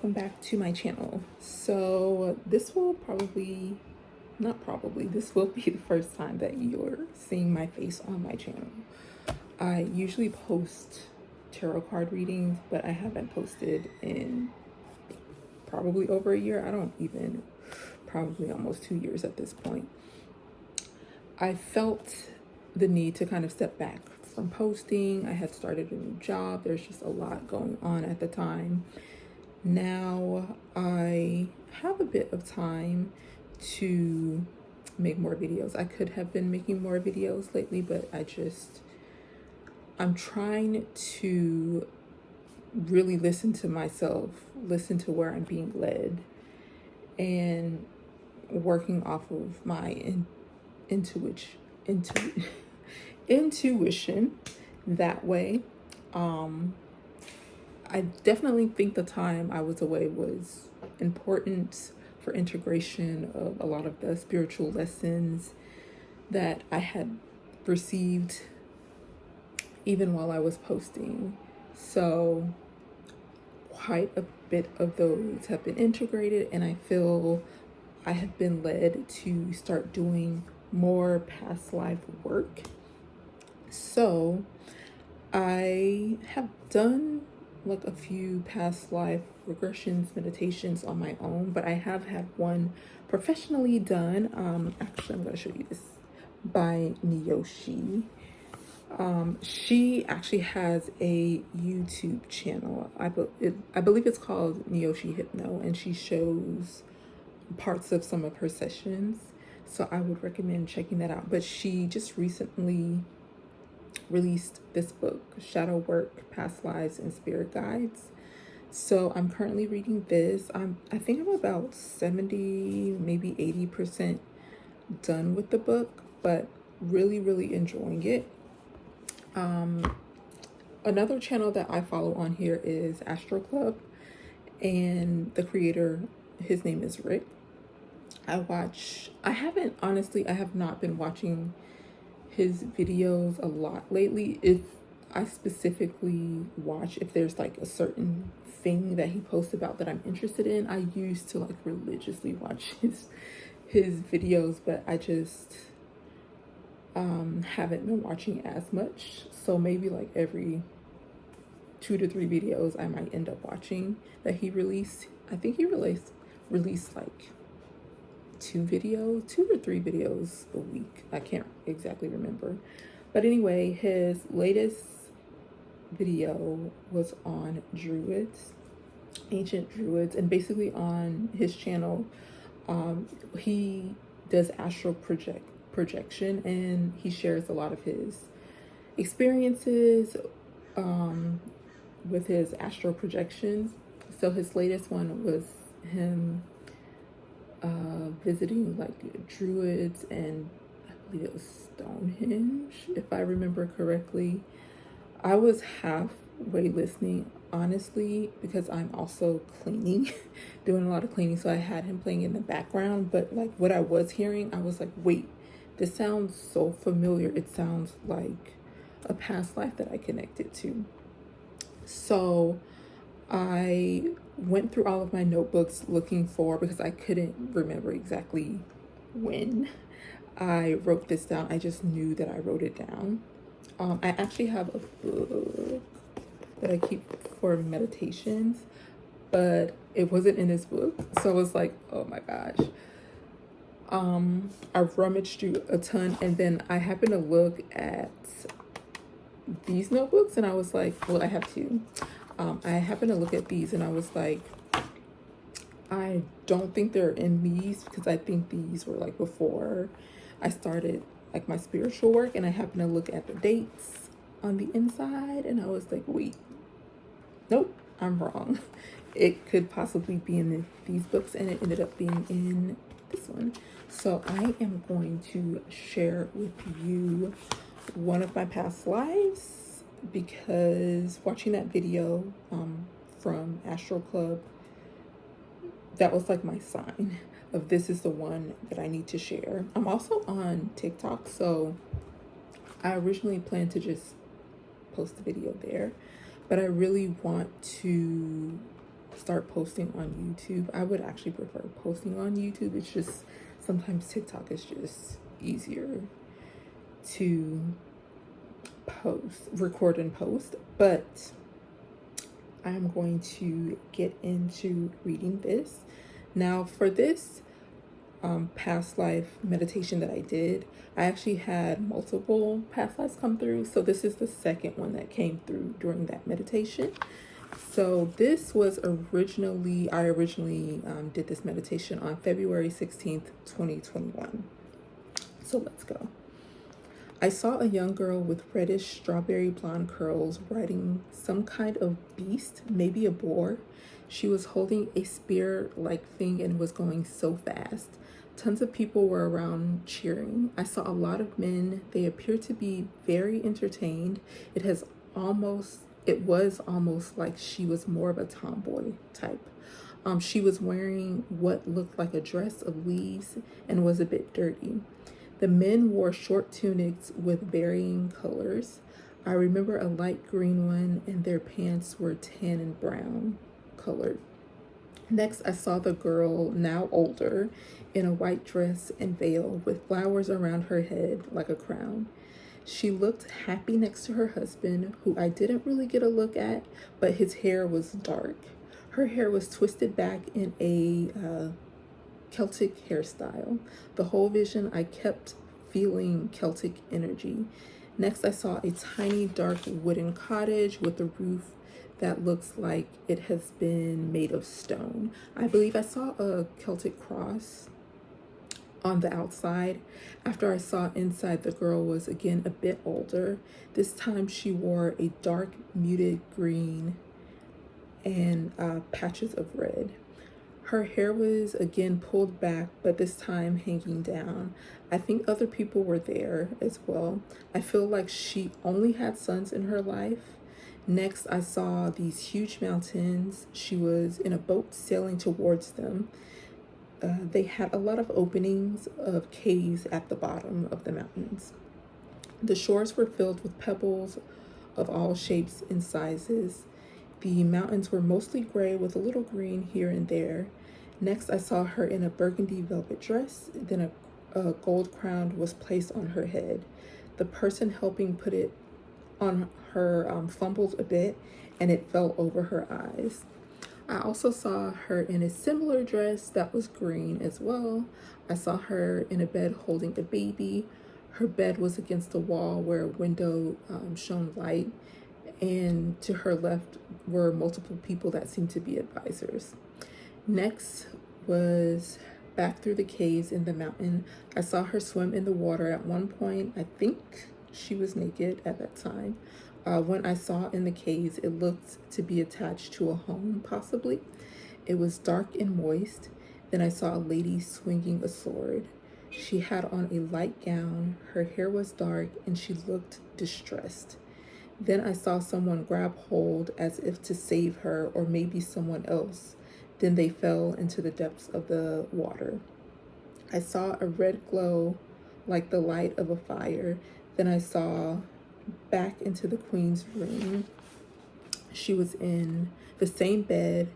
welcome back to my channel. So this will this will be the first time that you're seeing my face on my channel. I usually post tarot card readings, but I haven't posted in probably over a year. Probably almost 2 years at this point. I felt the need to kind of step back from posting. I had started a new job. There's just a lot going on at the time. Now I have a bit of time to make more videos. I could have been making more videos lately, but I'm trying to really listen to myself, listen to where I'm being led, and working off of my intuition that way. I definitely think the time I was away was important for integration of a lot of the spiritual lessons that I had received even while I was posting. So quite a bit of those have been integrated, and I feel I have been led to start doing more past life work. So I have done like a few past life regressions, meditations on my own, but I have had one professionally done. Actually, I'm going to show you this, by Neoshi. She actually has a YouTube channel. I believe it's called Neoshi Hypno, and she shows parts of some of her sessions. So I would recommend checking that out. But she just recently released this book, Shadow Work, Past Lives, and Spirit Guides. So I'm currently reading this. I think I'm about 70, maybe 80% done with the book, but really enjoying it. Another channel that I follow on here is Astral, and the creator, his name is Rick. I have not been watching his videos a lot lately. If I specifically watch, if there's like a certain thing that he posts about that I'm interested in, I used to like religiously watch his videos, but I just haven't been watching as much. So maybe like every 2 to 3 videos I might end up watching that he released. I think he released like 2 or 3 videos a week. I can't exactly remember. But anyway, his latest video was on druids, ancient druids, and basically on his channel, he does astral projection, and he shares a lot of his experiences with his astral projections. So his latest one was him visiting like druids, and I believe it was Stonehenge, if I remember correctly. I was halfway listening, honestly, because I'm also cleaning, doing a lot of cleaning. So I had him playing in the background, but like what I was hearing, I was like, wait, this sounds so familiar. It sounds like a past life that I connected to. So I went through all of my notebooks looking for, because I couldn't remember exactly when I wrote this down. I just knew that I wrote it down. I actually have a book that I keep for meditations, but it wasn't in this book. So I was like, oh my gosh. I rummaged through a ton, and then I happened to look at these notebooks, and I was like, well, I have 2. I happened to look at these, and I was like, I don't think they're in these, because I think these were like before I started like my spiritual work. And I happened to look at the dates on the inside, and I was like, wait, nope, I'm wrong. It could possibly be in these books, and it ended up being in this one. So I am going to share with you one of my past lives, because watching that video from Astral Club, that was like my sign of this is the one that I need to share. I'm also on TikTok, so I originally planned to just post the video there, but I really want to start posting on YouTube. I would actually prefer posting on YouTube. It's just sometimes TikTok is just easier to record and post. But I'm going to get into reading this. Now, for this past life meditation that I did, I actually had multiple past lives come through. So this is the second one that came through during that meditation. So this was I originally did this meditation on February 16th, 2021. So let's go. I saw a young girl with reddish strawberry blonde curls riding some kind of beast, maybe a boar. She was holding a spear-like thing and was going so fast. Tons of people were around cheering. I saw a lot of men. They appeared to be very entertained. It was almost like she was more of a tomboy type. She was wearing what looked like a dress of leaves and was a bit dirty. The men wore short tunics with varying colors. I remember a light green one, and their pants were tan and brown colored. Next, I saw the girl, now older, in a white dress and veil with flowers around her head like a crown. She looked happy next to her husband, who I didn't really get a look at, but his hair was dark. Her hair was twisted back in a Celtic hairstyle. The whole vision, I kept feeling Celtic energy. Next, I saw a tiny dark wooden cottage with a roof that looks like it has been made of stone. I believe I saw a Celtic cross on the outside. After I saw inside, the girl was again a bit older. This time she wore a dark muted green and patches of red. Her hair was again pulled back, but this time hanging down. I think other people were there as well. I feel like she only had sons in her life. Next, I saw these huge mountains. She was in a boat sailing towards them. They had a lot of openings of caves at the bottom of the mountains. The shores were filled with pebbles of all shapes and sizes. The mountains were mostly gray with a little green here and there. Next, I saw her in a burgundy velvet dress. Then a gold crown was placed on her head. The person helping put it on her fumbled a bit, and it fell over her eyes. I also saw her in a similar dress that was green as well. I saw her in a bed holding a baby. Her bed was against the wall where a window shone light, and to her left were multiple people that seemed to be advisors. Next was back through the caves in the mountain. I saw her swim in the water at one point. I think she was naked at that time. When I saw in the caves, it looked to be attached to a home, possibly. It was dark and moist. Then I saw a lady swinging a sword. She had on a light gown. Her hair was dark, and she looked distressed. Then I saw someone grab hold as if to save her, or maybe someone else. Then they fell into the depths of the water. I saw a red glow like the light of a fire. Then I saw back into the queen's room. She was in the same bed.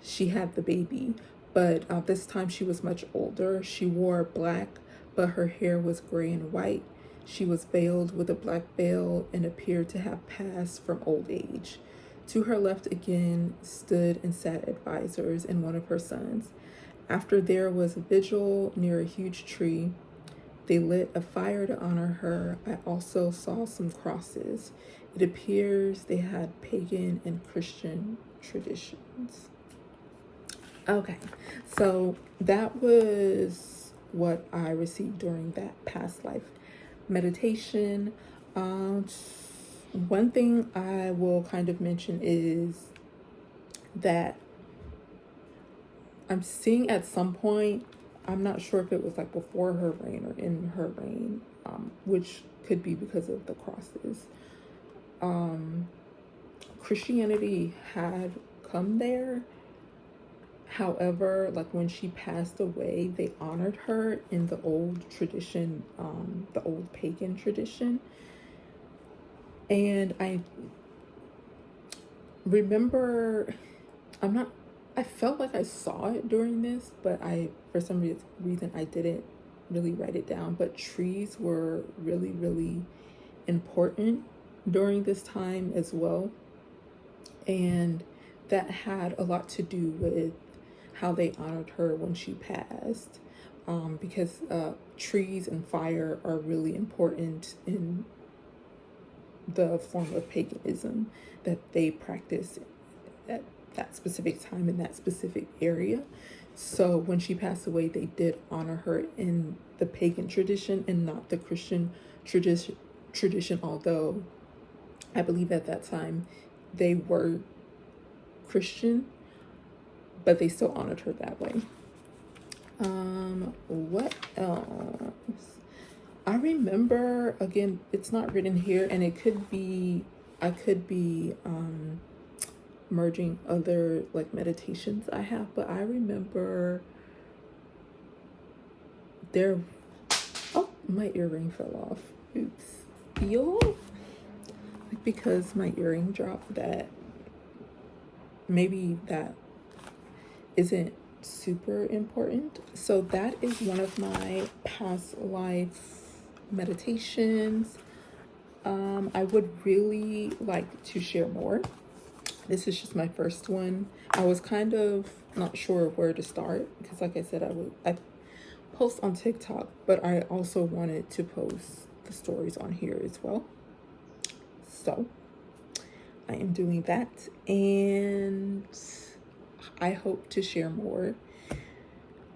She had the baby, but this time she was much older. She wore black, but her hair was gray and white. She was veiled with a black veil and appeared to have passed from old age. To her left again stood and sat advisors and one of her sons. After there was a vigil near a huge tree. They lit a fire to honor her. I also saw some crosses. It appears they had pagan and Christian traditions. Okay, so that was what I received during that past life meditation. One thing I will kind of mention is that I'm seeing at some point, I'm not sure if it was like before her reign or in her reign, which could be because of the crosses. Christianity had come there. However, like when she passed away, they honored her in the old tradition, the old pagan tradition. And I remember, I'm not I felt like I saw it during this, but for some reason, I didn't really write it down. But trees were really, really important during this time as well. And that had a lot to do with how they honored her when she passed. Because trees and fire are really important in the form of paganism that they practice at that specific time in that specific area. So when she passed away, they did honor her in the pagan tradition and not the Christian tradition, although I believe at that time they were Christian, but they still honored her that way. What else? I remember, again, it's not written here, and it could be, I could be merging other like meditations I have, but I remember there, oh, my earring fell off. Oops. Feel like because my earring dropped that maybe that isn't super important. So that is one of my past life meditations. I would really like to share more. This is just my first one. I was kind of not sure where to start because, like I said, I post on TikTok, but I also wanted to post the stories on here as well. So I am doing that, and I hope to share more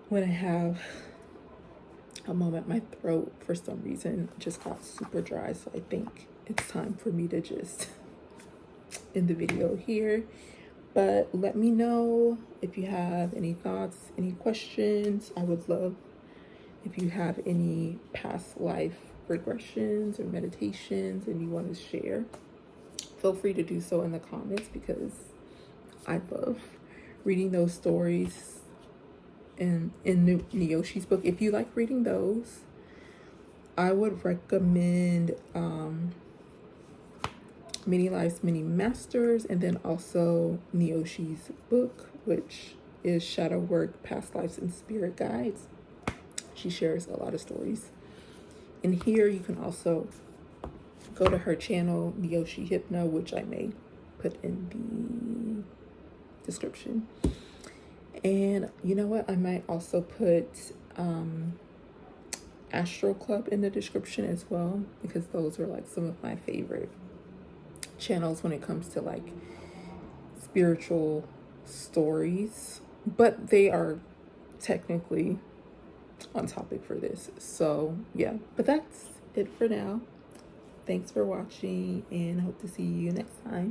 when I have a moment. My throat, for some reason, just got super dry, so I think it's time for me to just end the video here. But let me know if you have any thoughts, any questions. I would love if you have any past life regressions or meditations and you want to share. Feel free to do so in the comments because I love reading those stories in Neoshi's book. If you like reading those, I would recommend Many Lives, Many Masters, and then also Neoshi's book, which is Shadow Work, Past Lives, and Spirit Guides. She shares a lot of stories. And here you can also go to her channel, Neoshi Hypno, which I may put in the description. And you know what? I might also put Astral Club in the description as well, because those are like some of my favorite channels when it comes to like spiritual stories, but they are technically on topic for this. So yeah, but that's it for now. Thanks for watching and hope to see you next time.